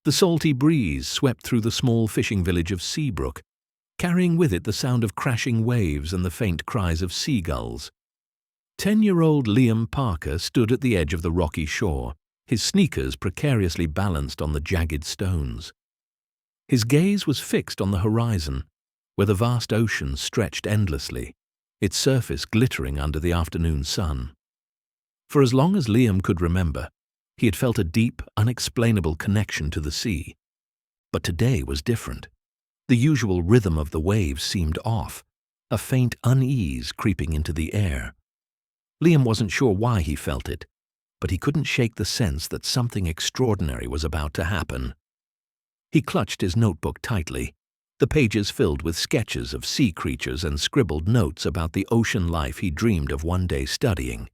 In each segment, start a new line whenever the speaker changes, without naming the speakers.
The salty breeze swept through the small fishing village of Seabrook, carrying with it the sound of crashing waves and the faint cries of seagulls. 10-year-old Liam Parker stood at the edge of the rocky shore, his sneakers precariously balanced on the jagged stones. His gaze was fixed on the horizon, where the vast ocean stretched endlessly, its surface glittering under the afternoon sun. For as long as Liam could remember, he had felt a deep, unexplainable connection to the sea. But today was different. The usual rhythm of the waves seemed off, a faint unease creeping into the air. Liam wasn't sure why he felt it, but he couldn't shake the sense that something extraordinary was about to happen. He clutched his notebook tightly, the pages filled with sketches of sea creatures and scribbled notes about the ocean life he dreamed of one day studying.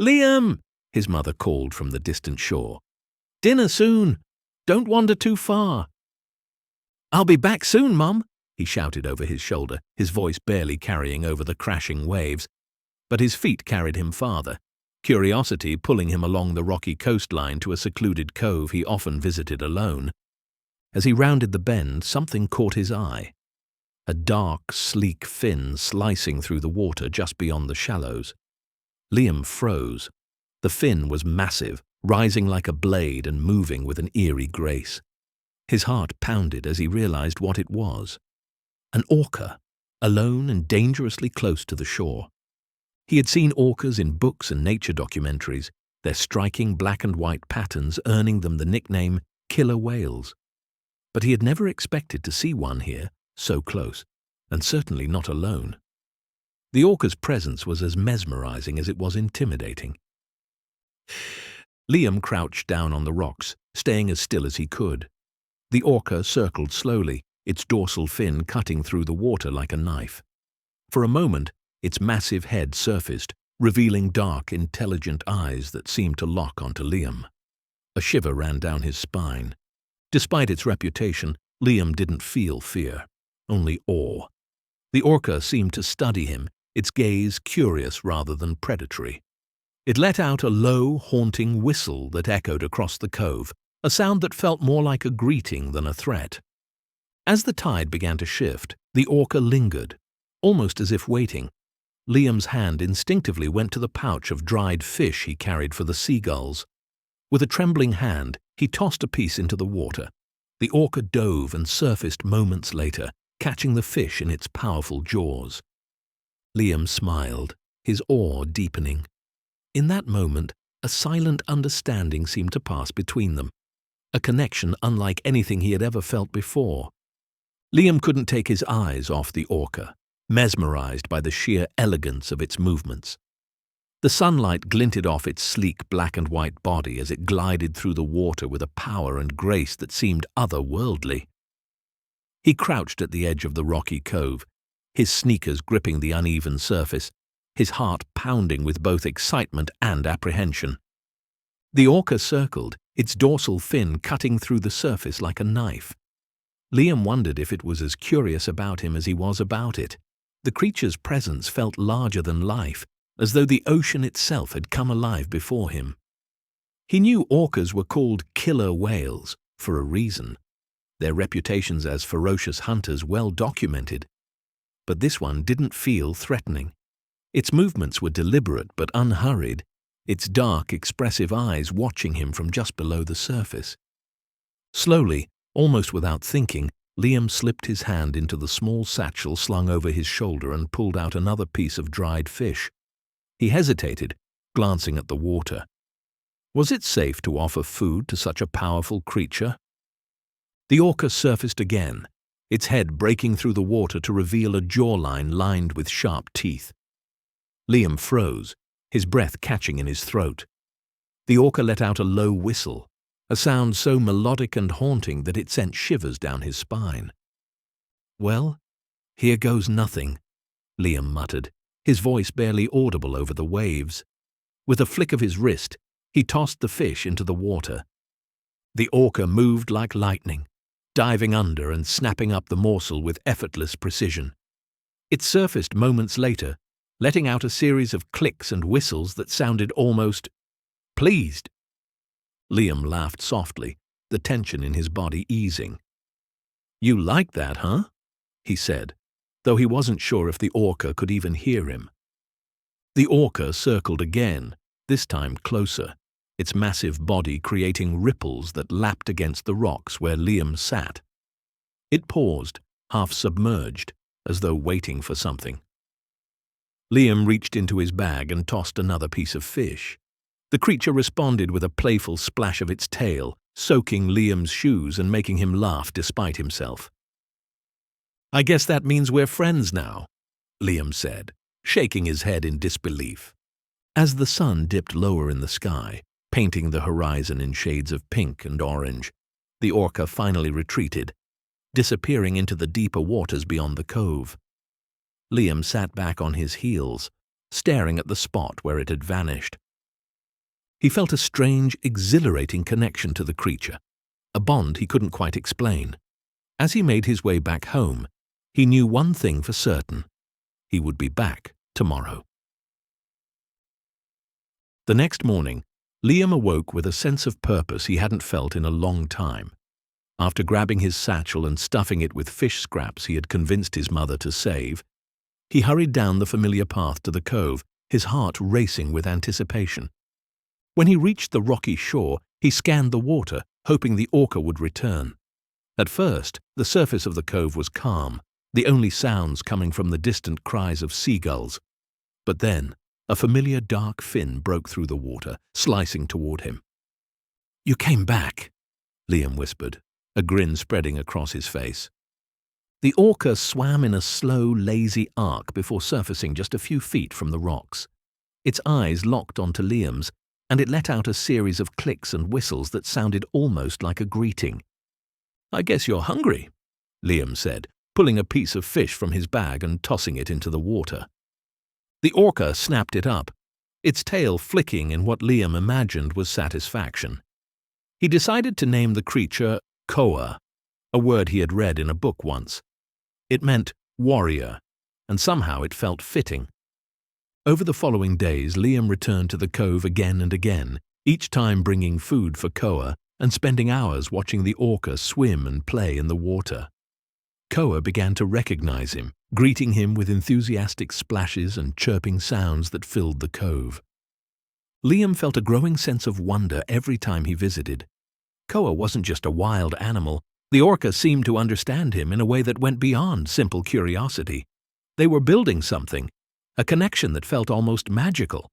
"Liam!" his mother called from the distant shore. "Dinner soon! Don't wander too far." "I'll be back soon, Mum," he shouted over his shoulder, his voice barely carrying over the crashing waves. But his feet carried him farther, curiosity pulling him along the rocky coastline to a secluded cove he often visited alone. As he rounded the bend, something caught his eye. A dark, sleek fin slicing through the water just beyond the shallows. Liam froze. The fin was massive, rising like a blade and moving with an eerie grace. His heart pounded as he realized what it was. An orca, alone and dangerously close to the shore. He had seen orcas in books and nature documentaries, their striking black and white patterns earning them the nickname killer whales. But he had never expected to see one here, so close, and certainly not alone. The orca's presence was as mesmerizing as it was intimidating. Liam crouched down on the rocks, staying as still as he could. The orca circled slowly, its dorsal fin cutting through the water like a knife. For a moment, its massive head surfaced, revealing dark, intelligent eyes that seemed to lock onto Liam. A shiver ran down his spine. Despite its reputation, Liam didn't feel fear, only awe. The orca seemed to study him, its gaze curious rather than predatory. It let out a low, haunting whistle that echoed across the cove, a sound that felt more like a greeting than a threat. As the tide began to shift, the orca lingered, almost as if waiting. Liam's hand instinctively went to the pouch of dried fish he carried for the seagulls. With a trembling hand, he tossed a piece into the water. The orca dove and surfaced moments later, catching the fish in its powerful jaws. Liam smiled, his awe deepening. In that moment, a silent understanding seemed to pass between them, a connection unlike anything he had ever felt before. Liam couldn't take his eyes off the orca, mesmerized by the sheer elegance of its movements. The sunlight glinted off its sleek black and white body as it glided through the water with a power and grace that seemed otherworldly. He crouched at the edge of the rocky cove, his sneakers gripping the uneven surface, his heart pounding with both excitement and apprehension. The orca circled, its dorsal fin cutting through the surface like a knife. Liam wondered if it was as curious about him as he was about it. The creature's presence felt larger than life, as though the ocean itself had come alive before him. He knew orcas were called killer whales for a reason, their reputations as ferocious hunters well documented. But this one didn't feel threatening. Its movements were deliberate but unhurried, its dark, expressive eyes watching him from just below the surface. Slowly, almost without thinking, Liam slipped his hand into the small satchel slung over his shoulder and pulled out another piece of dried fish. He hesitated, glancing at the water. Was it safe to offer food to such a powerful creature? The orca surfaced again, its head breaking through the water to reveal a jawline lined with sharp teeth. Liam froze, his breath catching in his throat. The orca let out a low whistle, a sound so melodic and haunting that it sent shivers down his spine. "Well, here goes nothing," Liam muttered, his voice barely audible over the waves. With a flick of his wrist, he tossed the fish into the water. The orca moved like lightning, diving under and snapping up the morsel with effortless precision. It surfaced moments later, letting out a series of clicks and whistles that sounded almost pleased. Liam laughed softly, the tension in his body easing. "You like that, huh?" he said, though he wasn't sure if the orca could even hear him. The orca circled again, this time closer, its massive body creating ripples that lapped against the rocks where Liam sat. It paused, half submerged, as though waiting for something. Liam reached into his bag and tossed another piece of fish. The creature responded with a playful splash of its tail, soaking Liam's shoes and making him laugh despite himself. "I guess that means we're friends now," Liam said, shaking his head in disbelief. As the sun dipped lower in the sky, painting the horizon in shades of pink and orange, the orca finally retreated, disappearing into the deeper waters beyond the cove. Liam sat back on his heels, staring at the spot where it had vanished. He felt a strange, exhilarating connection to the creature, a bond he couldn't quite explain. As he made his way back home, he knew one thing for certain: he would be back tomorrow. The next morning, Liam awoke with a sense of purpose he hadn't felt in a long time. After grabbing his satchel and stuffing it with fish scraps he had convinced his mother to save, he hurried down the familiar path to the cove, his heart racing with anticipation. When he reached the rocky shore, he scanned the water, hoping the orca would return. At first, the surface of the cove was calm, the only sounds coming from the distant cries of seagulls. But then, a familiar dark fin broke through the water, slicing toward him. "You came back," Liam whispered, a grin spreading across his face. The orca swam in a slow, lazy arc before surfacing just a few feet from the rocks. Its eyes locked onto Liam's, and it let out a series of clicks and whistles that sounded almost like a greeting. "I guess you're hungry," Liam said, pulling a piece of fish from his bag and tossing it into the water. The orca snapped it up, its tail flicking in what Liam imagined was satisfaction. He decided to name the creature Koa, a word he had read in a book once. It meant warrior, and somehow it felt fitting. Over the following days, Liam returned to the cove again and again, each time bringing food for Koa and spending hours watching the orca swim and play in the water. Koa began to recognize him, greeting him with enthusiastic splashes and chirping sounds that filled the cove. Liam felt a growing sense of wonder every time he visited. Koa wasn't just a wild animal. The orca seemed to understand him in a way that went beyond simple curiosity. They were building something, a connection that felt almost magical.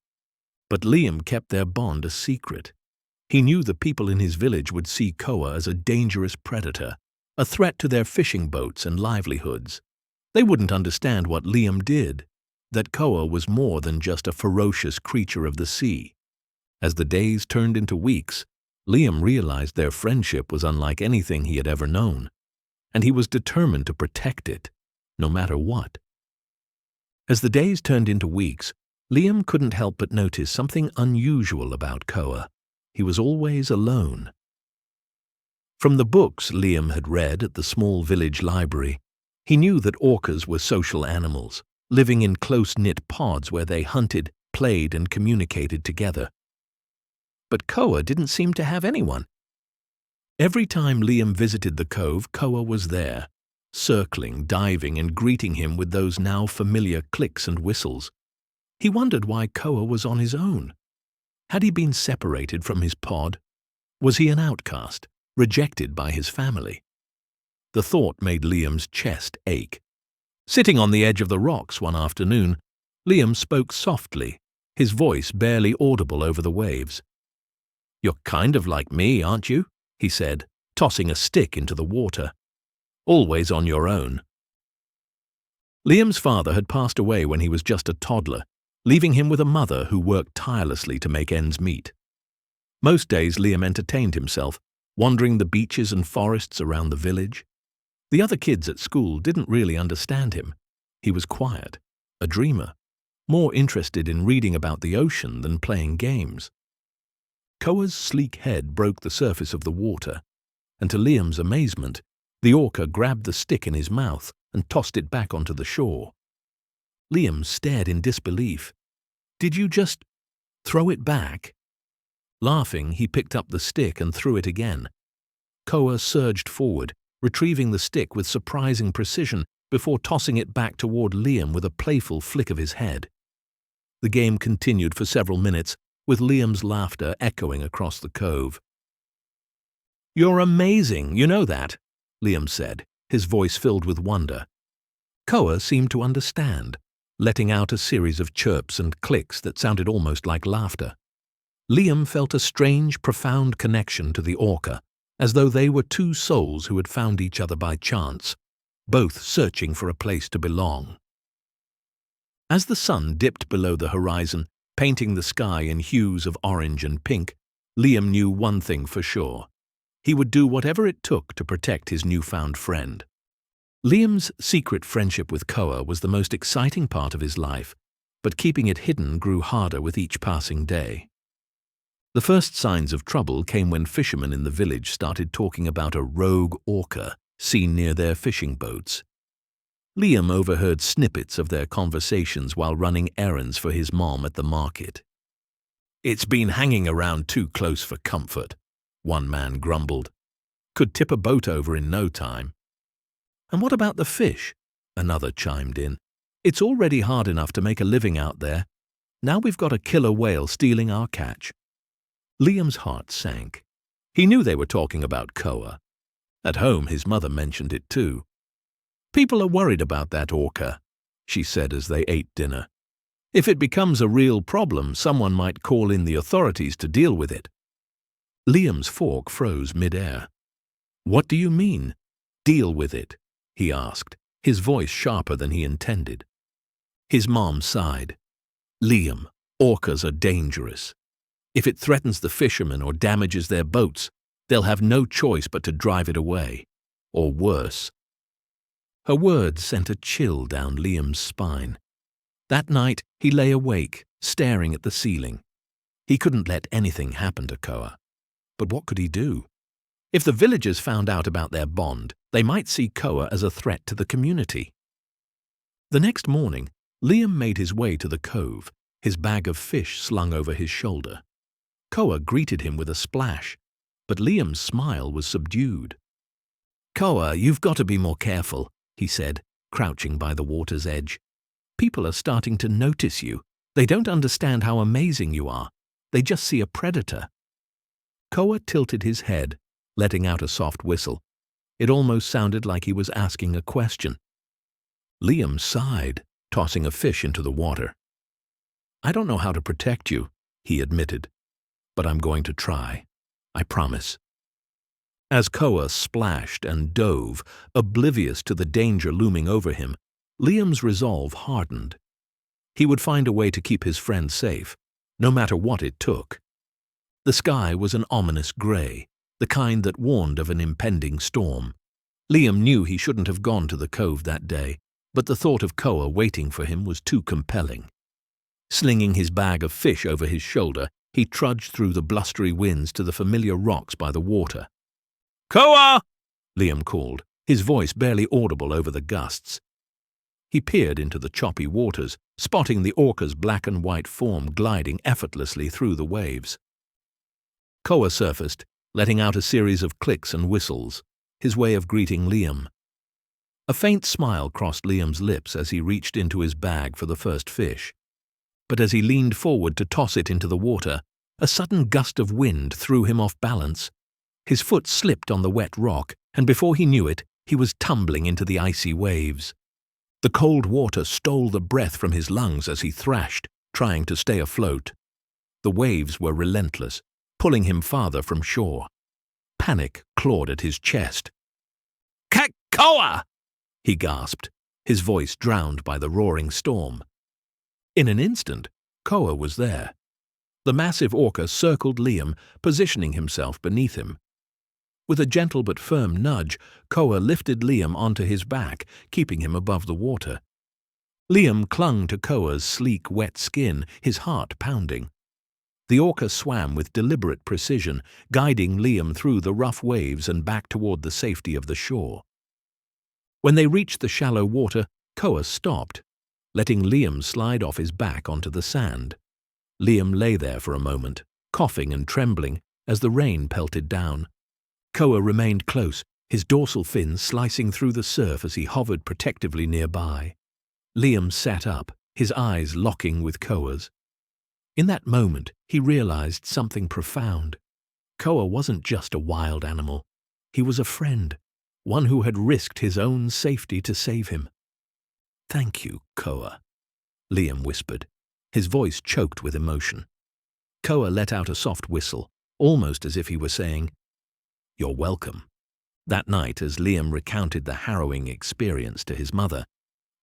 But Liam kept their bond a secret. He knew the people in his village would see Koa as a dangerous predator, a threat to their fishing boats and livelihoods. They wouldn't understand what Liam did, that Koa was more than just a ferocious creature of the sea. As the days turned into weeks, Liam realized their friendship was unlike anything he had ever known, and he was determined to protect it, no matter what. As the days turned into weeks, Liam couldn't help but notice something unusual about Koa. He was always alone. From the books Liam had read at the small village library, he knew that orcas were social animals, living in close-knit pods where they hunted, played, and communicated together. But Koa didn't seem to have anyone. Every time Liam visited the cove, Koa was there, circling, diving, and greeting him with those now familiar clicks and whistles. He wondered why Koa was on his own. Had he been separated from his pod? Was he an outcast, rejected by his family? The thought made Liam's chest ache. Sitting on the edge of the rocks one afternoon, Liam spoke softly, his voice barely audible over the waves. "You're kind of like me, aren't you?" he said, tossing a stick into the water. "Always on your own." Liam's father had passed away when he was just a toddler, leaving him with a mother who worked tirelessly to make ends meet. Most days Liam entertained himself, wandering the beaches and forests around the village. The other kids at school didn't really understand him. He was quiet, a dreamer, more interested in reading about the ocean than playing games. Koa's sleek head broke the surface of the water, and to Liam's amazement, the orca grabbed the stick in his mouth and tossed it back onto the shore. Liam stared in disbelief. "Did you just throw it back?" Laughing, he picked up the stick and threw it again. Koa surged forward, retrieving the stick with surprising precision before tossing it back toward Liam with a playful flick of his head. The game continued for several minutes, with Liam's laughter echoing across the cove. "You're amazing, you know that," Liam said, his voice filled with wonder. Koa seemed to understand, letting out a series of chirps and clicks that sounded almost like laughter. Liam felt a strange, profound connection to the orca, as though they were two souls who had found each other by chance, both searching for a place to belong. As the sun dipped below the horizon, painting the sky in hues of orange and pink, Liam knew one thing for sure. He would do whatever it took to protect his newfound friend. Liam's secret friendship with Koa was the most exciting part of his life, but keeping it hidden grew harder with each passing day. The first signs of trouble came when fishermen in the village started talking about a rogue orca seen near their fishing boats. Liam overheard snippets of their conversations while running errands for his mom at the market. "It's been hanging around too close for comfort," one man grumbled. "Could tip a boat over in no time." "And what about the fish?" another chimed in. "It's already hard enough to make a living out there. Now we've got a killer whale stealing our catch." Liam's heart sank. He knew they were talking about Koa. At home, his mother mentioned it too. "People are worried about that orca," she said as they ate dinner. "If it becomes a real problem, someone might call in the authorities to deal with it." Liam's fork froze mid-air. "What do you mean, deal with it?" he asked, his voice sharper than he intended. His mom sighed. "Liam, orcas are dangerous. If it threatens the fishermen or damages their boats, they'll have no choice but to drive it away, or worse." Her words sent a chill down Liam's spine. That night, he lay awake, staring at the ceiling. He couldn't let anything happen to Koa. But what could he do? If the villagers found out about their bond, they might see Koa as a threat to the community. The next morning, Liam made his way to the cove, his bag of fish slung over his shoulder. Koa greeted him with a splash, but Liam's smile was subdued. "Koa, you've got to be more careful," he said, crouching by the water's edge. "People are starting to notice you. They don't understand how amazing you are. They just see a predator." Koa tilted his head, letting out a soft whistle. It almost sounded like he was asking a question. Liam sighed, tossing a fish into the water. "I don't know how to protect you," he admitted, "but I'm going to try. I promise." As Koa splashed and dove, oblivious to the danger looming over him, Liam's resolve hardened. He would find a way to keep his friend safe, no matter what it took. The sky was an ominous grey, the kind that warned of an impending storm. Liam knew he shouldn't have gone to the cove that day, but the thought of Koa waiting for him was too compelling. Slinging his bag of fish over his shoulder, he trudged through the blustery winds to the familiar rocks by the water. "Koa!" Liam called, his voice barely audible over the gusts. He peered into the choppy waters, spotting the orca's black and white form gliding effortlessly through the waves. Koa surfaced, letting out a series of clicks and whistles, his way of greeting Liam. A faint smile crossed Liam's lips as he reached into his bag for the first fish. But as he leaned forward to toss it into the water, a sudden gust of wind threw him off balance. His foot slipped on the wet rock, and before he knew it, he was tumbling into the icy waves. The cold water stole the breath from his lungs as he thrashed, trying to stay afloat. The waves were relentless, pulling him farther from shore. Panic clawed at his chest. "Koa!" he gasped, his voice drowned by the roaring storm. In an instant, Koa was there. The massive orca circled Liam, positioning himself beneath him. With a gentle but firm nudge, Koa lifted Liam onto his back, keeping him above the water. Liam clung to Koa's sleek, wet skin, his heart pounding. The orca swam with deliberate precision, guiding Liam through the rough waves and back toward the safety of the shore. When they reached the shallow water, Koa stopped, letting Liam slide off his back onto the sand. Liam lay there for a moment, coughing and trembling as the rain pelted down. Koa remained close, his dorsal fin slicing through the surf as he hovered protectively nearby. Liam sat up, his eyes locking with Koa's. In that moment, he realized something profound. Koa wasn't just a wild animal. He was a friend, one who had risked his own safety to save him. "Thank you, Koa," Liam whispered, his voice choked with emotion. Koa let out a soft whistle, almost as if he were saying, "You're welcome." That night, as Liam recounted the harrowing experience to his mother,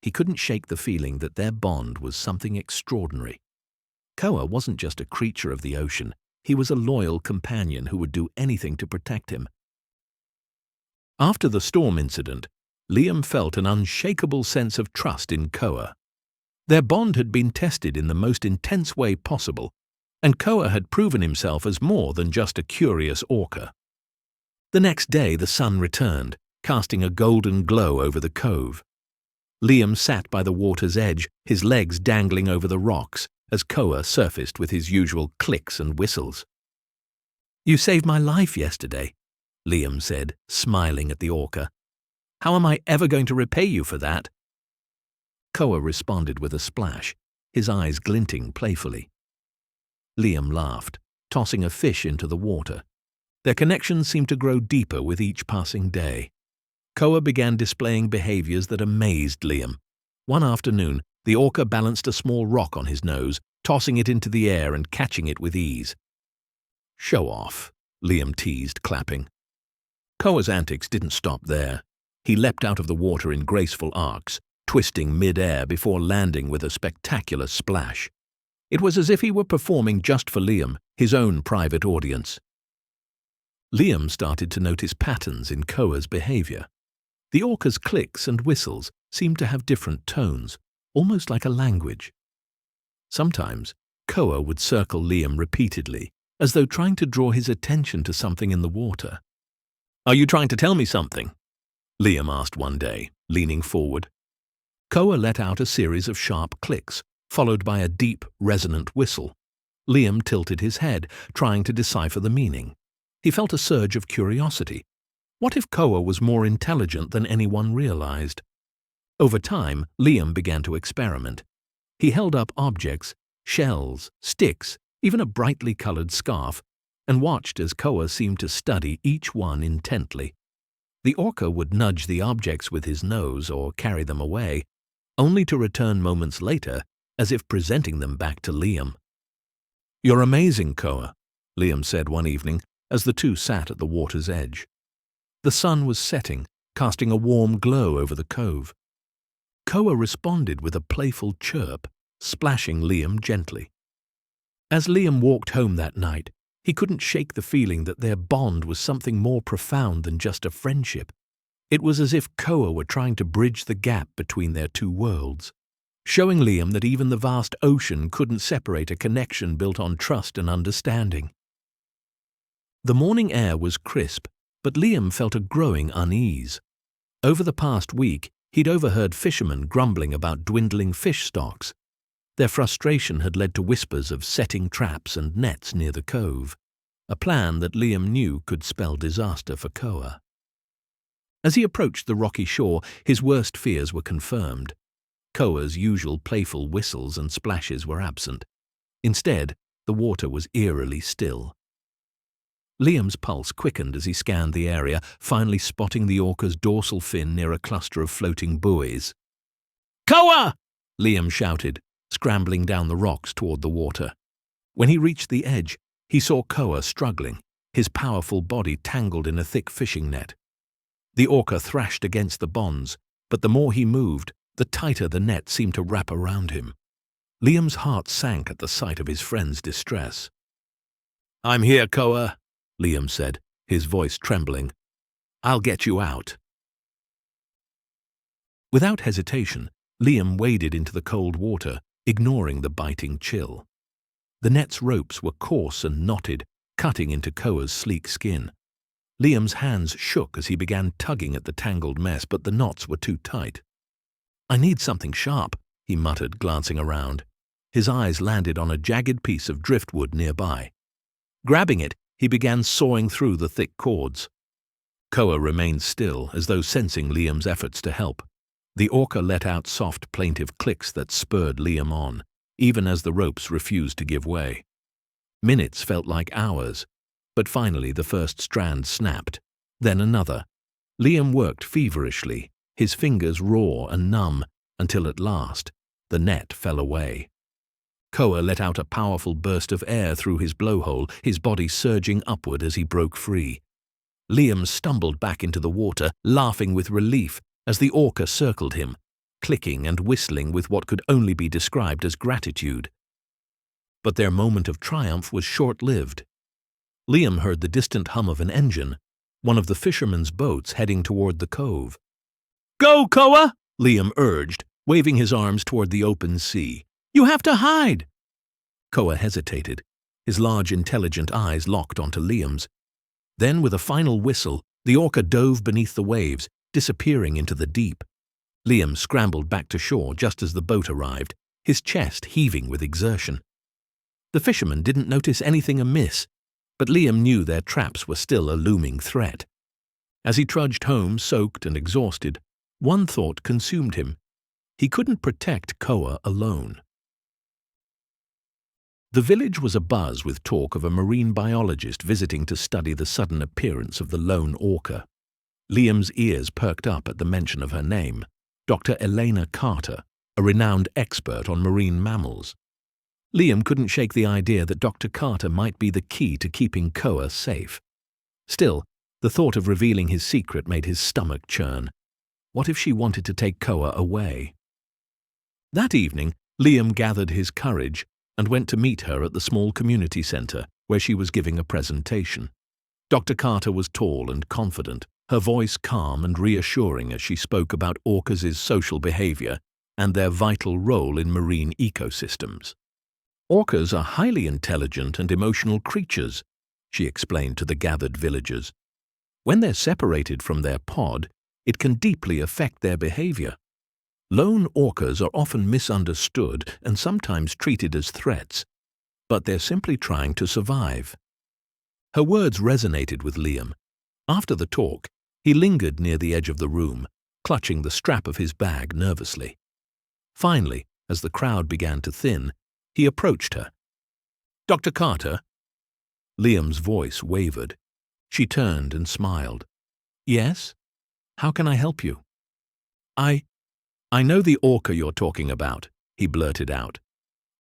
he couldn't shake the feeling that their bond was something extraordinary. Koa wasn't just a creature of the ocean, he was a loyal companion who would do anything to protect him. After the storm incident, Liam felt an unshakable sense of trust in Koa. Their bond had been tested in the most intense way possible, and Koa had proven himself as more than just a curious orca. The next day the sun returned, casting a golden glow over the cove. Liam sat by the water's edge, his legs dangling over the rocks, as Koa surfaced with his usual clicks and whistles. "You saved my life yesterday," Liam said, smiling at the orca. "How am I ever going to repay you for that?" Koa responded with a splash, his eyes glinting playfully. Liam laughed, tossing a fish into the water. Their connection seemed to grow deeper with each passing day. Koa began displaying behaviors that amazed Liam. One afternoon, the orca balanced a small rock on his nose, tossing it into the air and catching it with ease. "Show off," Liam teased, clapping. Koa's antics didn't stop there. He leapt out of the water in graceful arcs, twisting mid-air before landing with a spectacular splash. It was as if he were performing just for Liam, his own private audience. Liam started to notice patterns in Koa's behavior. The orca's clicks and whistles seemed to have different tones, almost like a language. Sometimes, Koa would circle Liam repeatedly, as though trying to draw his attention to something in the water. "Are you trying to tell me something?" Liam asked one day, leaning forward. Koa let out a series of sharp clicks, followed by a deep, resonant whistle. Liam tilted his head, trying to decipher the meaning. He felt a surge of curiosity. What if Koa was more intelligent than anyone realized? Over time, Liam began to experiment. He held up objects, shells, sticks, even a brightly colored scarf, and watched as Koa seemed to study each one intently. The orca would nudge the objects with his nose or carry them away, only to return moments later as if presenting them back to Liam. "You're amazing, Koa," Liam said one evening as the two sat at the water's edge. The sun was setting, casting a warm glow over the cove. Koa responded with a playful chirp, splashing Liam gently. As Liam walked home that night, he couldn't shake the feeling that their bond was something more profound than just a friendship. It was as if Koa were trying to bridge the gap between their two worlds, showing Liam that even the vast ocean couldn't separate a connection built on trust and understanding. The morning air was crisp, but Liam felt a growing unease. Over the past week, he'd overheard fishermen grumbling about dwindling fish stocks. Their frustration had led to whispers of setting traps and nets near the cove, a plan that Liam knew could spell disaster for Koa. As he approached the rocky shore, his worst fears were confirmed. Koa's usual playful whistles and splashes were absent. Instead, the water was eerily still. Liam's pulse quickened as he scanned the area, finally spotting the orca's dorsal fin near a cluster of floating buoys. "Koa!" Liam shouted, scrambling down the rocks toward the water. When he reached the edge, he saw Koa struggling, his powerful body tangled in a thick fishing net. The orca thrashed against the bonds, but the more he moved, the tighter the net seemed to wrap around him. Liam's heart sank at the sight of his friend's distress. "I'm here, Koa," Liam said, his voice trembling. "I'll get you out." Without hesitation, Liam waded into the cold water, ignoring the biting chill. The net's ropes were coarse and knotted, cutting into Koa's sleek skin. Liam's hands shook as he began tugging at the tangled mess, but the knots were too tight. "I need something sharp," he muttered, glancing around. His eyes landed on a jagged piece of driftwood nearby. Grabbing it, he began sawing through the thick cords. Koa remained still, as though sensing Liam's efforts to help. The orca let out soft, plaintive clicks that spurred Liam on, even as the ropes refused to give way. Minutes felt like hours, but finally the first strand snapped, then another. Liam worked feverishly, his fingers raw and numb, until at last, the net fell away. Koa let out a powerful burst of air through his blowhole, his body surging upward as he broke free. Liam stumbled back into the water, laughing with relief as the orca circled him, clicking and whistling with what could only be described as gratitude. But their moment of triumph was short-lived. Liam heard the distant hum of an engine, one of the fishermen's boats heading toward the cove. "Go, Koa!" Liam urged, waving his arms toward the open sea. "You have to hide!" Koa hesitated, his large, intelligent eyes locked onto Liam's. Then, with a final whistle, the orca dove beneath the waves, disappearing into the deep. Liam scrambled back to shore just as the boat arrived, his chest heaving with exertion. The fishermen didn't notice anything amiss, but Liam knew their traps were still a looming threat. As he trudged home, soaked and exhausted, one thought consumed him. He couldn't protect Koa alone. The village was abuzz with talk of a marine biologist visiting to study the sudden appearance of the lone orca. Liam's ears perked up at the mention of her name, Dr. Elena Carter, a renowned expert on marine mammals. Liam couldn't shake the idea that Dr. Carter might be the key to keeping Koa safe. Still, the thought of revealing his secret made his stomach churn. What if she wanted to take Koa away? That evening, Liam gathered his courage and went to meet her at the small community center where she was giving a presentation. Dr. Carter was tall and confident, her voice calm and reassuring as she spoke about orcas' social behavior and their vital role in marine ecosystems. "Orcas are highly intelligent and emotional creatures," she explained to the gathered villagers. "When they're separated from their pod, it can deeply affect their behavior. Lone orcas are often misunderstood and sometimes treated as threats, but they're simply trying to survive." Her words resonated with Liam. After the talk, he lingered near the edge of the room, clutching the strap of his bag nervously. Finally, as the crowd began to thin, he approached her. "Dr. Carter?" Liam's voice wavered. She turned and smiled. "Yes? How can I help you?" I know the orca you're talking about," he blurted out.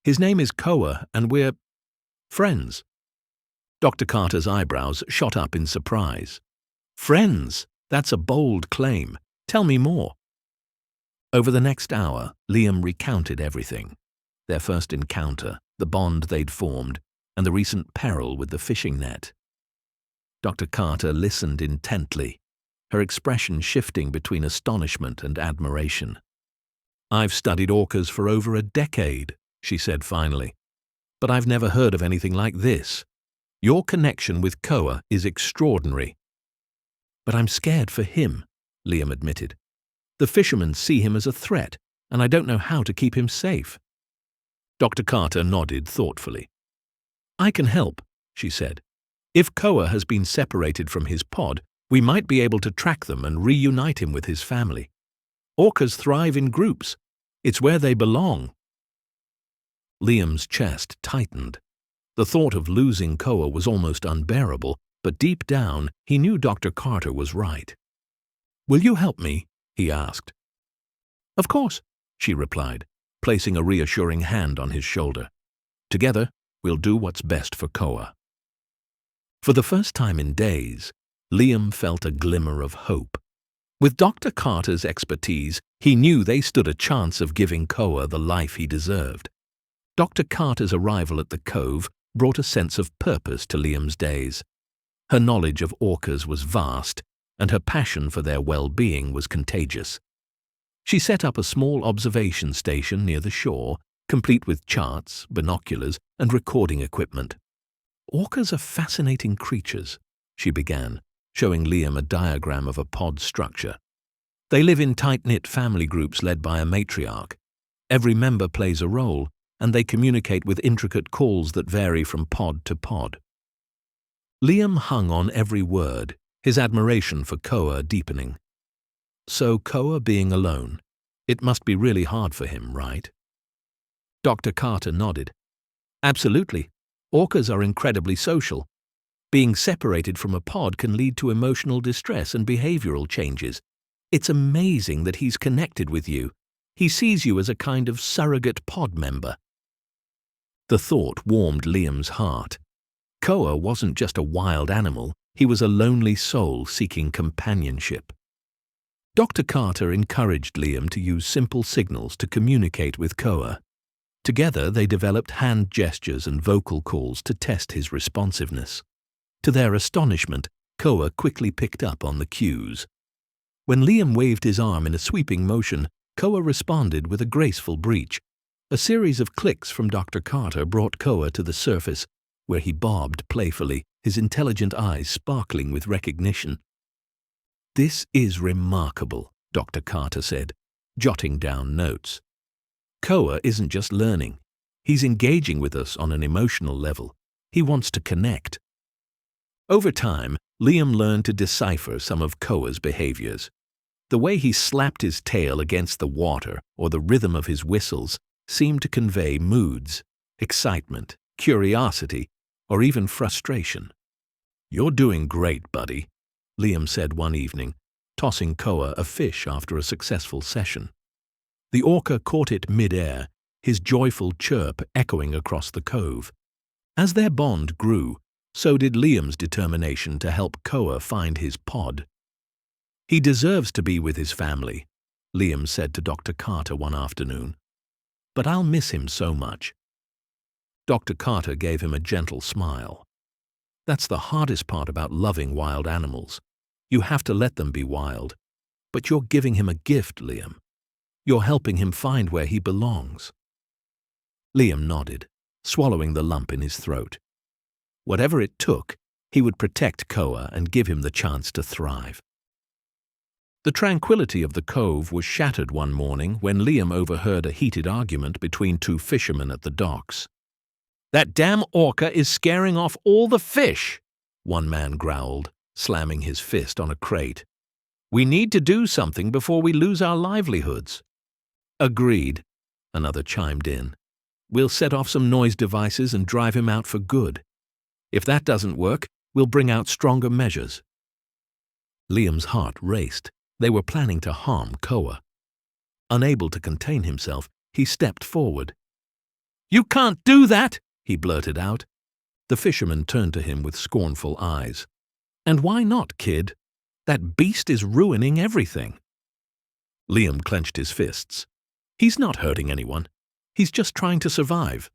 "His name is Koa, and we're friends." Dr. Carter's eyebrows shot up in surprise. "Friends? That's a bold claim. Tell me more." Over the next hour, Liam recounted everything. Their first encounter, the bond they'd formed, and the recent peril with the fishing net. Dr. Carter listened intently, her expression shifting between astonishment and admiration. "I've studied orcas for over a decade," she said finally, "but I've never heard of anything like this. Your connection with Koa is extraordinary." "But I'm scared for him," Liam admitted. "The fishermen see him as a threat, and I don't know how to keep him safe." Dr. Carter nodded thoughtfully. "I can help," she said. "If Koa has been separated from his pod, we might be able to track them and reunite him with his family. Orcas thrive in groups. It's where they belong." Liam's chest tightened. The thought of losing Koa was almost unbearable, but deep down he knew Dr. Carter was right. "Will you help me?" he asked. "Of course," she replied, placing a reassuring hand on his shoulder. "Together, we'll do what's best for Koa." For the first time in days, Liam felt a glimmer of hope. With Dr. Carter's expertise, he knew they stood a chance of giving Koa the life he deserved. Dr. Carter's arrival at the cove brought a sense of purpose to Liam's days. Her knowledge of orcas was vast, and her passion for their well-being was contagious. She set up a small observation station near the shore, complete with charts, binoculars, and recording equipment. "Orcas are fascinating creatures," she began, showing Liam a diagram of a pod structure. "They live in tight-knit family groups led by a matriarch. Every member plays a role, and they communicate with intricate calls that vary from pod to pod." Liam hung on every word, his admiration for Koa deepening. So Koa being alone, it must be really hard for him, right? Dr. Carter nodded. Absolutely. Orcas are incredibly social. Being separated from a pod can lead to emotional distress and behavioral changes. It's amazing that he's connected with you. He sees you as a kind of surrogate pod member. The thought warmed Liam's heart. Koa wasn't just a wild animal, he was a lonely soul seeking companionship. Dr. Carter encouraged Liam to use simple signals to communicate with Koa. Together they developed hand gestures and vocal calls to test his responsiveness. To their astonishment, Koa quickly picked up on the cues. When Liam waved his arm in a sweeping motion, Koa responded with a graceful breach. A series of clicks from Dr. Carter brought Koa to the surface, where he bobbed playfully, his intelligent eyes sparkling with recognition. "This is remarkable," Dr. Carter said, jotting down notes. "Koa isn't just learning. He's engaging with us on an emotional level. He wants to connect." Over time, Liam learned to decipher some of Koa's behaviors. The way he slapped his tail against the water or the rhythm of his whistles seemed to convey moods, excitement, curiosity, or even frustration. "You're doing great, buddy," Liam said one evening, tossing Koa a fish after a successful session. The orca caught it mid-air, his joyful chirp echoing across the cove. As their bond grew, so did Liam's determination to help Koa find his pod. "He deserves to be with his family," Liam said to Dr. Carter one afternoon. "But I'll miss him so much." Dr. Carter gave him a gentle smile. "That's the hardest part about loving wild animals. You have to let them be wild. But you're giving him a gift, Liam. You're helping him find where he belongs." Liam nodded, swallowing the lump in his throat. Whatever it took, he would protect Koa and give him the chance to thrive. The tranquility of the cove was shattered one morning when Liam overheard a heated argument between two fishermen at the docks. "That damn orca is scaring off all the fish," one man growled, slamming his fist on a crate. "We need to do something before we lose our livelihoods." "Agreed," another chimed in. "We'll set off some noise devices and drive him out for good. If that doesn't work, we'll bring out stronger measures." Liam's heart raced. They were planning to harm Koa. Unable to contain himself, he stepped forward. "You can't do that!" he blurted out. The fisherman turned to him with scornful eyes. "And why not, kid? That beast is ruining everything." Liam clenched his fists. "He's not hurting anyone. He's just trying to survive."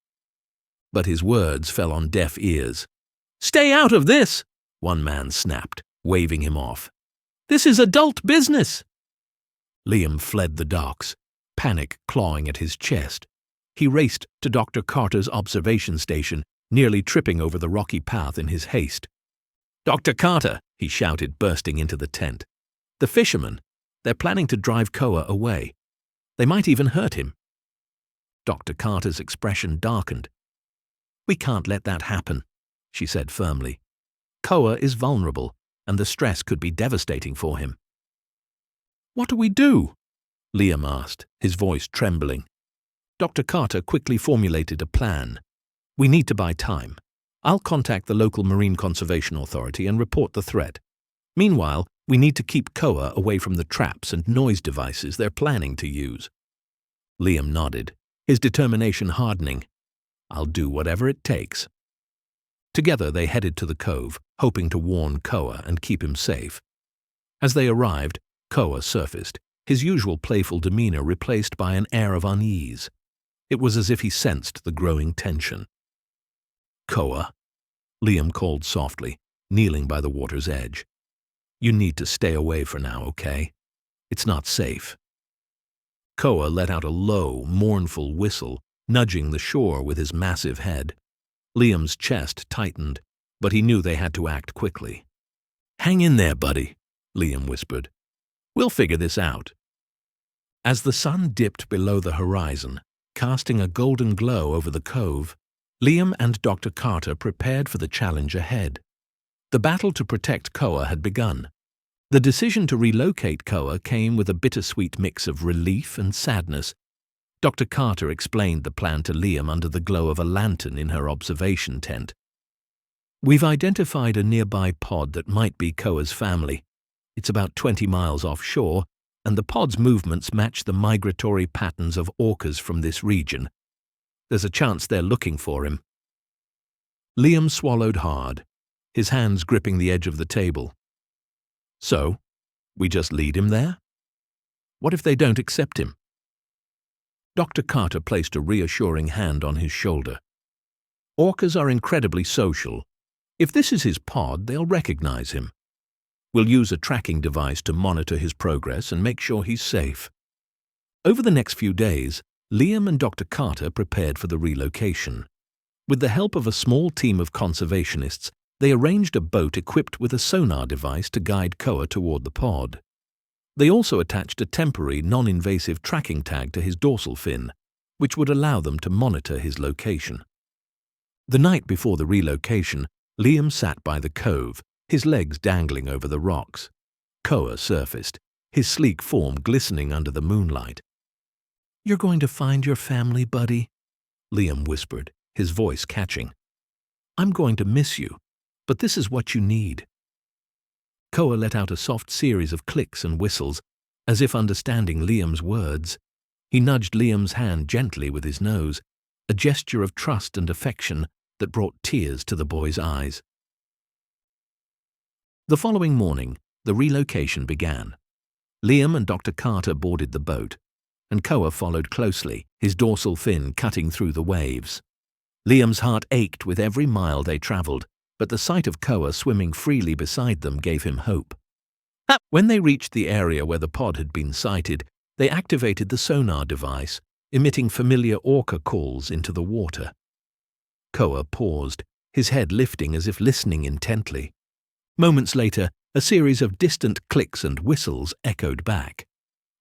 But his words fell on deaf ears. "Stay out of this!" one man snapped, waving him off. "This is adult business!" Liam fled the docks, panic clawing at his chest. He raced to Dr. Carter's observation station, nearly tripping over the rocky path in his haste. "Dr. Carter," he shouted, bursting into the tent. "The fishermen, they're planning to drive Koa away. They might even hurt him." Dr. Carter's expression darkened. "We can't let that happen," she said firmly. "Koa is vulnerable, and the stress could be devastating for him." "What do we do?" Liam asked, his voice trembling. Dr. Carter quickly formulated a plan. "We need to buy time. I'll contact the local Marine Conservation Authority and report the threat. Meanwhile, we need to keep Koa away from the traps and noise devices they're planning to use." Liam nodded, his determination hardening. "I'll do whatever it takes." Together they headed to the cove, hoping to warn Koa and keep him safe. As they arrived, Koa surfaced, his usual playful demeanor replaced by an air of unease. It was as if he sensed the growing tension. "Koa," Liam called softly, kneeling by the water's edge. "You need to stay away for now, okay? It's not safe." Koa let out a low, mournful whistle, nudging the shore with his massive head. Liam's chest tightened, but he knew they had to act quickly. "Hang in there, buddy," Liam whispered. "We'll figure this out." As the sun dipped below the horizon, casting a golden glow over the cove, Liam and Dr. Carter prepared for the challenge ahead. The battle to protect Koa had begun. The decision to relocate Koa came with a bittersweet mix of relief and sadness. Dr. Carter explained the plan to Liam under the glow of a lantern in her observation tent. "We've identified a nearby pod that might be Koa's family. It's about 20 miles offshore, and the pod's movements match the migratory patterns of orcas from this region. There's a chance they're looking for him." Liam swallowed hard, his hands gripping the edge of the table. "So, we just lead him there? What if they don't accept him?" Dr. Carter placed a reassuring hand on his shoulder. "Orcas are incredibly social. If this is his pod, they'll recognize him. We'll use a tracking device to monitor his progress and make sure he's safe." Over the next few days, Liam and Dr. Carter prepared for the relocation. With the help of a small team of conservationists, they arranged a boat equipped with a sonar device to guide Koa toward the pod. They also attached a temporary, non-invasive tracking tag to his dorsal fin, which would allow them to monitor his location. The night before the relocation, Liam sat by the cove, his legs dangling over the rocks. Koa surfaced, his sleek form glistening under the moonlight. "You're going to find your family, buddy," Liam whispered, his voice catching. "I'm going to miss you, but this is what you need." Koa let out a soft series of clicks and whistles, as if understanding Liam's words. He nudged Liam's hand gently with his nose, a gesture of trust and affection that brought tears to the boy's eyes. The following morning, the relocation began. Liam and Dr. Carter boarded the boat, and Koa followed closely, his dorsal fin cutting through the waves. Liam's heart ached with every mile they traveled, but the sight of Koa swimming freely beside them gave him hope. When they reached the area where the pod had been sighted, they activated the sonar device, emitting familiar orca calls into the water. Koa paused, his head lifting as if listening intently. Moments later, a series of distant clicks and whistles echoed back.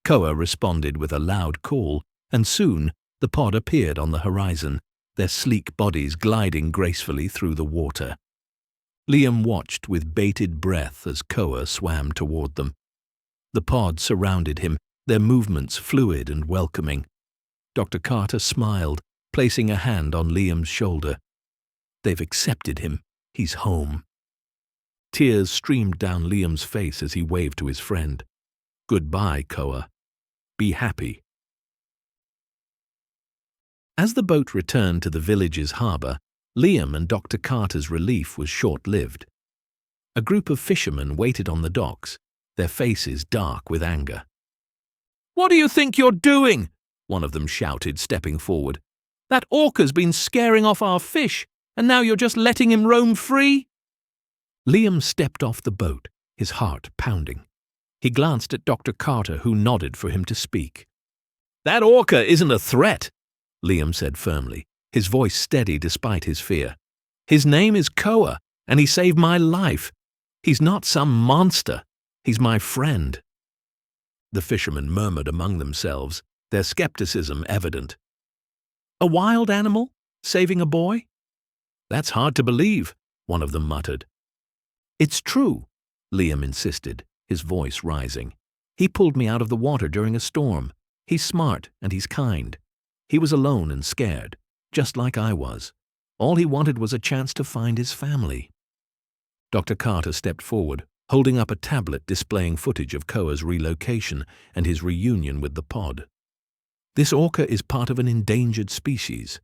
Koa responded with a loud call, and soon the pod appeared on the horizon, their sleek bodies gliding gracefully through the water. Liam watched with bated breath as Koa swam toward them. The pod surrounded him, their movements fluid and welcoming. Dr. Carter smiled, placing a hand on Liam's shoulder. "They've accepted him. He's home." Tears streamed down Liam's face as he waved to his friend. "Goodbye, Koa. Be happy." As the boat returned to the village's harbor, Liam and Dr. Carter's relief was short-lived. A group of fishermen waited on the docks, their faces dark with anger. "What do you think you're doing?" one of them shouted, stepping forward. "That orca's been scaring off our fish, and now you're just letting him roam free?" Liam stepped off the boat, his heart pounding. He glanced at Dr. Carter, who nodded for him to speak. "That orca isn't a threat," Liam said firmly, his voice steady despite his fear. "His name is Koa, and he saved my life. He's not some monster. He's my friend." The fishermen murmured among themselves, their skepticism evident. "A wild animal? Saving a boy? That's hard to believe," one of them muttered. "It's true," Liam insisted, his voice rising. "He pulled me out of the water during a storm. He's smart and he's kind. He was alone and scared, just like I was. All he wanted was a chance to find his family." Dr. Carter stepped forward, holding up a tablet displaying footage of Koa's relocation and his reunion with the pod. "This orca is part of an endangered species.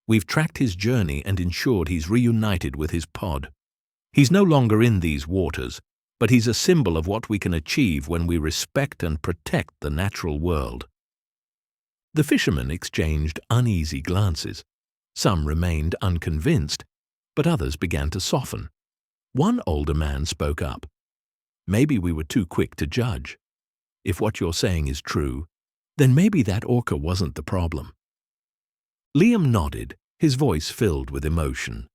We've tracked his journey and ensured he's reunited with his pod. He's no longer in these waters, but he's a symbol of what we can achieve when we respect and protect the natural world." The fishermen exchanged uneasy glances. Some remained unconvinced, but others began to soften. One older man spoke up. "Maybe we were too quick to judge. If what you're saying is true, then maybe that orca wasn't the problem." Liam nodded, his voice filled with emotion.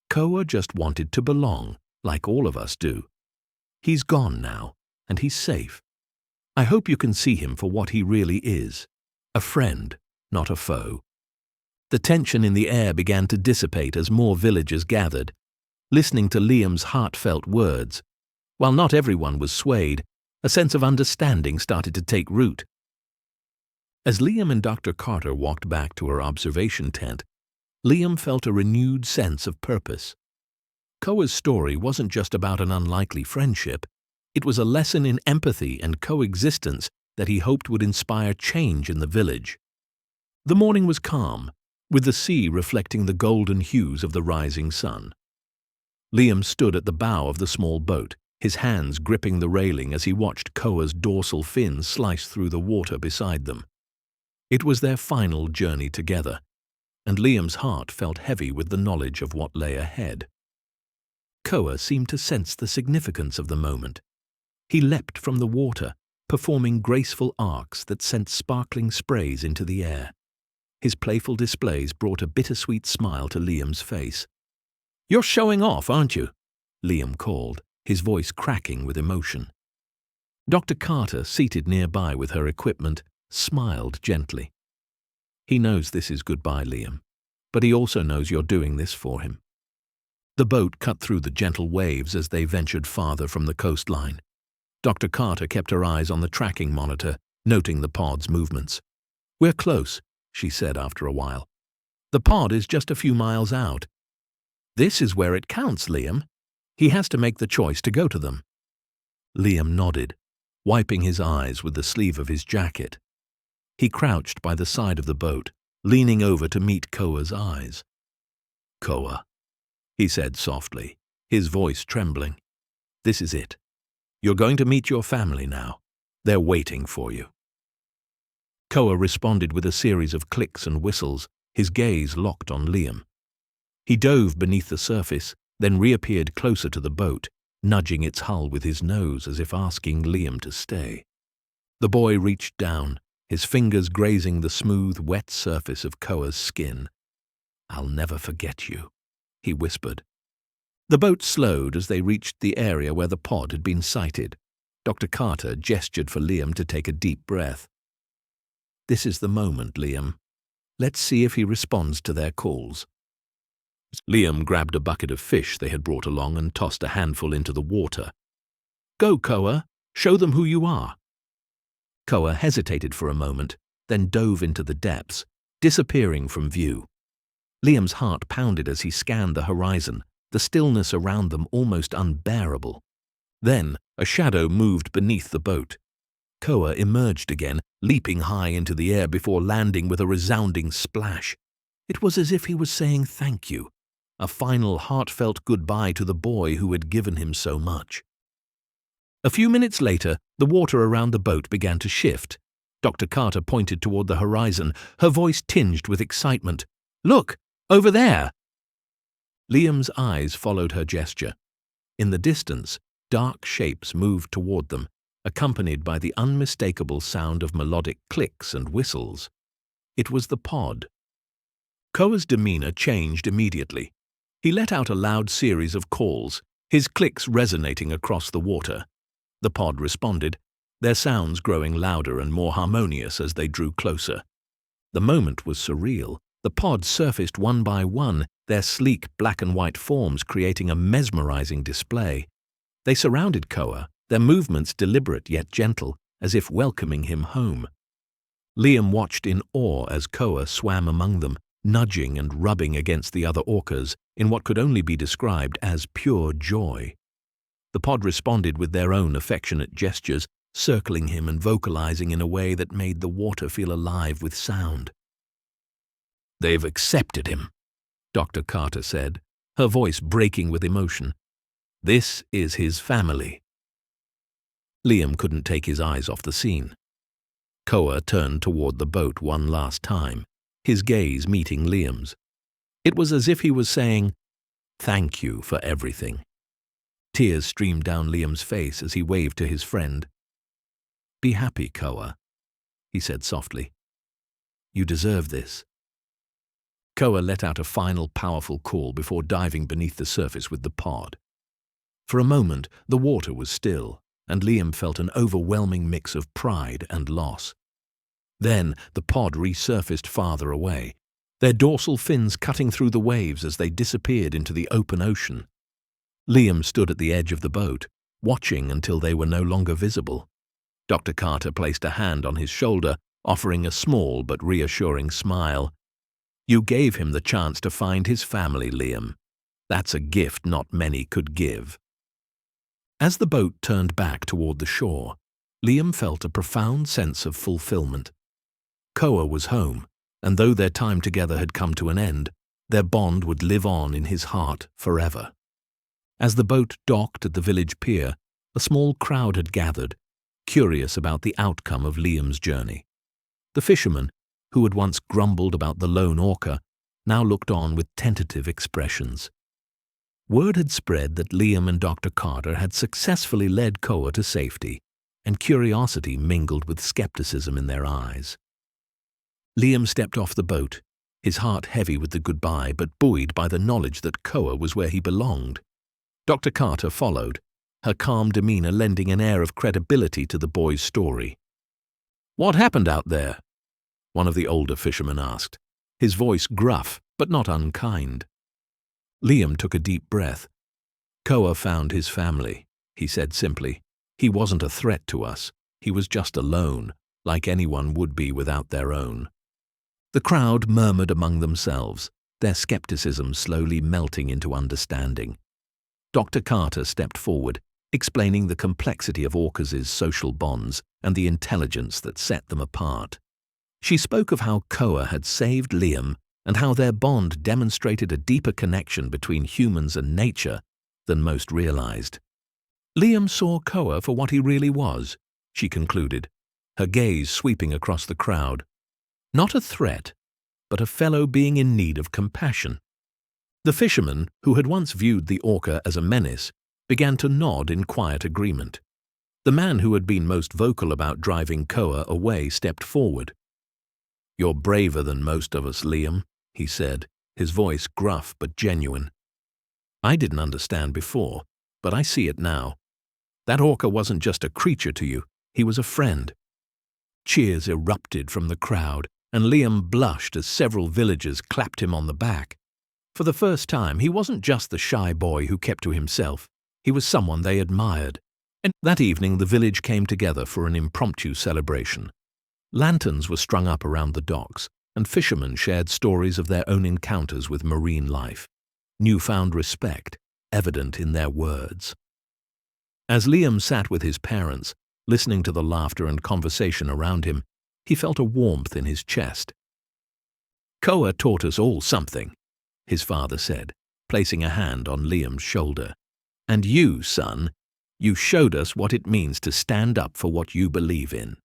Koa just wanted to belong, like all of us do. He's gone now, and he's safe. I hope you can see him for what he really is, a friend, not a foe. The tension in the air began to dissipate as more villagers gathered. listening to Liam's heartfelt words. While not everyone was swayed, a sense of understanding started to take root. As Liam and Dr. Carter walked back to her observation tent, Liam felt a renewed sense of purpose. Koa's story wasn't just about an unlikely friendship. It was a lesson in empathy and coexistence that he hoped would inspire change in the village. The morning was calm, with the sea reflecting the golden hues of the rising sun. Liam stood at the bow of the small boat, his hands gripping the railing as he watched Koa's dorsal fin slice through the water beside them. It was their final journey together, and Liam's heart felt heavy with the knowledge of what lay ahead. Koa seemed to sense the significance of the moment. He leapt from the water, performing graceful arcs that sent sparkling sprays into the air. His playful displays brought a bittersweet smile to Liam's face. "You're showing off, aren't you?" Liam called, his voice cracking with emotion. Dr. Carter, seated nearby with her equipment, smiled gently. "He knows this is goodbye, Liam, but he also knows you're doing this for him." The boat cut through the gentle waves as they ventured farther from the coastline. Dr. Carter kept her eyes on the tracking monitor, noting the pod's movements. "We're close," she said after a while. "The pod is just a few miles out." "This is where it counts, Liam. He has to make the choice to go to them." Liam nodded, wiping his eyes with the sleeve of his jacket. He crouched by the side of the boat, leaning over to meet Koa's eyes. "Koa," he said softly, his voice trembling. "This is it. You're going to meet your family now. They're waiting for you." Koa responded with a series of clicks and whistles, his gaze locked on Liam. He dove beneath the surface, then reappeared closer to the boat, nudging its hull with his nose as if asking Liam to stay. The boy reached down, his fingers grazing the smooth, wet surface of Koa's skin. "I'll never forget you," he whispered. The boat slowed as they reached the area where the pod had been sighted. Dr. Carter gestured for Liam to take a deep breath. "This is the moment, Liam. Let's see if he responds to their calls." Liam grabbed a bucket of fish they had brought along and tossed a handful into the water. "Go, Koa. Show them who you are." Koa hesitated for a moment, then dove into the depths, disappearing from view. Liam's heart pounded as he scanned the horizon, the stillness around them almost unbearable. Then a shadow moved beneath the boat. Koa emerged again, leaping high into the air before landing with a resounding splash. It was as if he was saying thank you, a final heartfelt goodbye to the boy who had given him so much. A few minutes later, the water around the boat began to shift. Dr. Carter pointed toward the horizon, her voice tinged with excitement. "Look, over there!" Liam's eyes followed her gesture. In the distance, dark shapes moved toward them, accompanied by the unmistakable sound of melodic clicks and whistles. It was the pod. Koa's demeanor changed immediately. He let out a loud series of calls, his clicks resonating across the water. The pod responded, their sounds growing louder and more harmonious as they drew closer. The moment was surreal. The pods surfaced one by one, their sleek black and white forms creating a mesmerizing display. They surrounded Koa, their movements deliberate yet gentle, as if welcoming him home. Liam watched in awe as Koa swam among them, nudging and rubbing against the other orcas in what could only be described as pure joy. The pod responded with their own affectionate gestures, circling him and vocalizing in a way that made the water feel alive with sound. "They've accepted him," Dr. Carter said, her voice breaking with emotion. "This is his family." Liam couldn't take his eyes off the scene. Koa turned toward the boat one last time, his gaze meeting Liam's. It was as if he was saying, "Thank you for everything." Tears streamed down Liam's face as he waved to his friend. "Be happy, Koa," he said softly. "You deserve this." Koa let out a final powerful call before diving beneath the surface with the pod. For a moment, the water was still, and Liam felt an overwhelming mix of pride and loss. Then the pod resurfaced farther away, their dorsal fins cutting through the waves as they disappeared into the open ocean. Liam stood at the edge of the boat, watching until they were no longer visible. Dr. Carter placed a hand on his shoulder, offering a small but reassuring smile. "You gave him the chance to find his family, Liam. That's a gift not many could give." As the boat turned back toward the shore, Liam felt a profound sense of fulfillment. Koa was home, and though their time together had come to an end, their bond would live on in his heart forever. As the boat docked at the village pier, a small crowd had gathered, curious about the outcome of Liam's journey. The fishermen, who had once grumbled about the lone orca, now looked on with tentative expressions. Word had spread that Liam and Dr. Carter had successfully led Koa to safety, and curiosity mingled with skepticism in their eyes. Liam stepped off the boat, his heart heavy with the goodbye but buoyed by the knowledge that Koa was where he belonged. Dr. Carter followed, her calm demeanor lending an air of credibility to the boy's story. "What happened out there?" one of the older fishermen asked, his voice gruff but not unkind. Liam took a deep breath. "Koa found his family," he said simply. "He wasn't a threat to us. He was just alone, like anyone would be without their own." The crowd murmured among themselves, their skepticism slowly melting into understanding. Dr. Carter stepped forward, explaining the complexity of orcas' social bonds and the intelligence that set them apart. She spoke of how Koa had saved Liam and how their bond demonstrated a deeper connection between humans and nature than most realized. Liam saw Koa for what he really was, she concluded, her gaze sweeping across the crowd. Not a threat, but a fellow being in need of compassion. The fisherman, who had once viewed the orca as a menace, began to nod in quiet agreement. The man who had been most vocal about driving Koa away stepped forward. "You're braver than most of us, Liam," he said, his voice gruff but genuine. "I didn't understand before, but I see it now. That orca wasn't just a creature to you, he was a friend." Cheers erupted from the crowd, and Liam blushed as several villagers clapped him on the back. For the first time, he wasn't just the shy boy who kept to himself. He was someone they admired. And that evening, the village came together for an impromptu celebration. Lanterns were strung up around the docks, and fishermen shared stories of their own encounters with marine life, newfound respect evident in their words. As Liam sat with his parents, listening to the laughter and conversation around him, he felt a warmth in his chest. "Koa taught us all something," his father said, placing a hand on Liam's shoulder. "And you, son, you showed us what it means to stand up for what you believe in."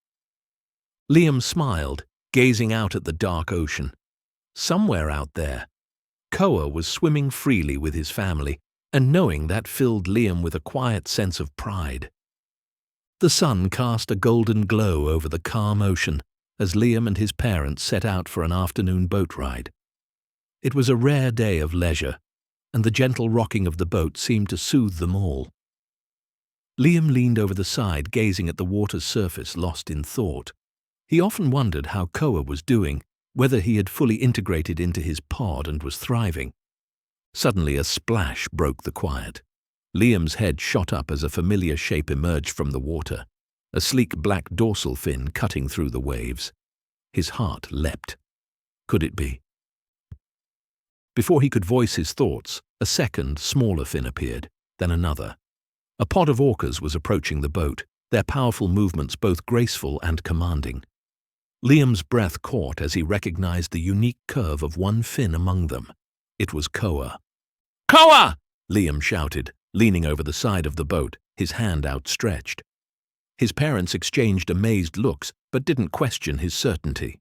Liam smiled, gazing out at the dark ocean. Somewhere out there, Koa was swimming freely with his family, and knowing that filled Liam with a quiet sense of pride. The sun cast a golden glow over the calm ocean as Liam and his parents set out for an afternoon boat ride. It was a rare day of leisure, and the gentle rocking of the boat seemed to soothe them all. Liam leaned over the side, gazing at the water's surface, lost in thought. He often wondered how Koa was doing, whether he had fully integrated into his pod and was thriving. Suddenly a splash broke the quiet. Liam's head shot up as a familiar shape emerged from the water, a sleek black dorsal fin cutting through the waves. His heart leapt. Could it be? Before he could voice his thoughts, a second, smaller fin appeared, then another. A pod of orcas was approaching the boat, their powerful movements both graceful and commanding. Liam's breath caught as he recognized the unique curve of one fin among them. It was Koa. "Koa!" Liam shouted, leaning over the side of the boat, his hand outstretched. His parents exchanged amazed looks, but didn't question his certainty.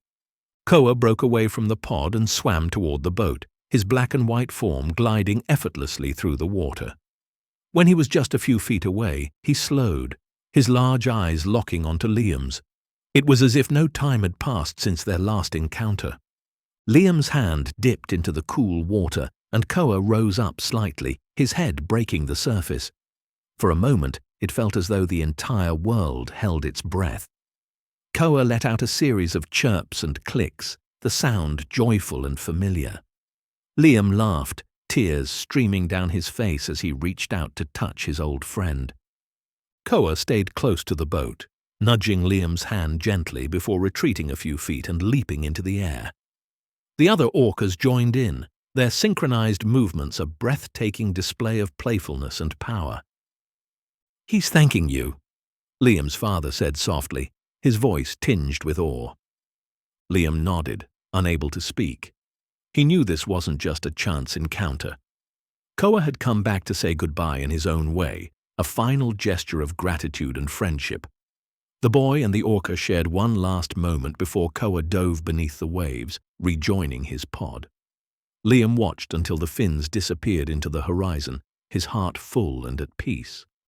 Koa broke away from the pod and swam toward the boat, his black and white form gliding effortlessly through the water. When he was just a few feet away, he slowed, his large eyes locking onto Liam's. It was as if no time had passed since their last encounter. Liam's hand dipped into the cool water, and Koa rose up slightly, his head breaking the surface. For a moment, it felt as though the entire world held its breath. Koa let out a series of chirps and clicks, the sound joyful and familiar. Liam laughed, tears streaming down his face as he reached out to touch his old friend. Koa stayed close to the boat, nudging Liam's hand gently before retreating a few feet and leaping into the air. The other orcas joined in, their synchronized movements a breathtaking display of playfulness and power. "He's thanking you," Liam's father said softly, his voice tinged with awe. Liam nodded, unable to speak. He knew this wasn't just a chance encounter. Koa had come back to say goodbye in his own way, a final gesture of gratitude and friendship. The boy and the orca shared one last moment before Koa dove beneath the waves, rejoining his pod. Liam watched until the fins disappeared into the horizon, his heart full and at peace.